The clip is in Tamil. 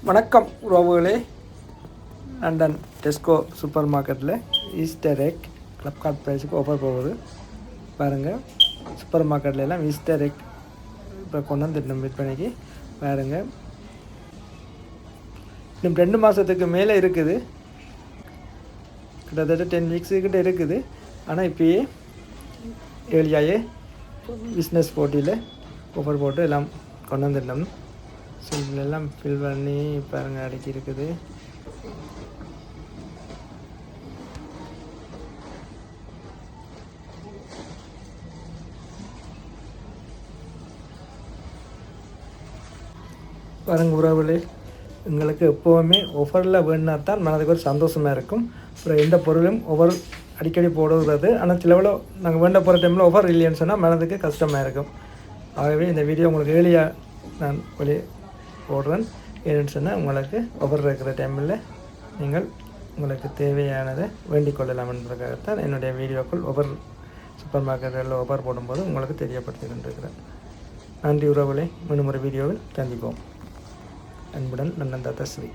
வணக்கம் உறவுகளே. லண்டன் டெஸ்கோ சூப்பர் மார்க்கெட்டில் ஈஸ்டர் எக் கிளப் கார்ட் ப்ரைஸுக்கு ஆஃபர் போகுது பாருங்கள். சூப்பர் மார்க்கெட்டில் எல்லாம் ஈஸ்டர் எக் இப்போ கொண்டு வந்துட்டோம் விற்பனைக்கு பாருங்கள். இன்னும் 2 மாதத்துக்கு மேலே இருக்குது, கிட்டத்தட்ட 10 வீக்ஸுக்கிட்ட இருக்குது. ஆனால் இப்போயே ஏழியாயே பிஸ்னஸ் போட்டியில் ஆஃபர் போட்டு எல்லாம் கொண்டு வந்துட்டோம். எல்லாம் ஃபில் பண்ணி பாருங்கள் அடக்கி இருக்குது. பாருங்கள் உறவுகளே, எங்களுக்கு எப்போவுமே ஆஃபரில் வேணுனா தான் மனதுக்கு ஒரு சந்தோஷமாக இருக்கும். அப்புறம் எந்த பொருளும் ஒவ்வொரு அடிக்கடி போடுறது, ஆனால் சிலவில் நாங்கள் வேண்ட போகிற டைமில் ஆஃபர் இல்லைன்னு சொன்னால் மனதுக்கு கஷ்டமாக இருக்கும். ஆகவே இந்த வீடியோ உங்களுக்கு ஏழியாக நான் போடுறேன். ஏன்னு சொன்னால் உங்களுக்கு ஆஃபர் இருக்கிற டைமில் நீங்கள் உங்களுக்கு தேவையானதை வேண்டிக் கொள்ளலாம் என்பதற்காகத்தான் என்னுடைய வீடியோக்கள் ஒவ்வொரு சூப்பர் மார்க்கெட்டில் ஆஃபர் போடும்போது உங்களுக்கு தெரியப்படுத்தி கொண்டிருக்கிறேன். நன்றி உறவுகளே. மீண்டும் ஒரு வீடியோவில் சந்திப்போம். அன்புடன் நன்னன் தாத்தா ஸ்ரீ.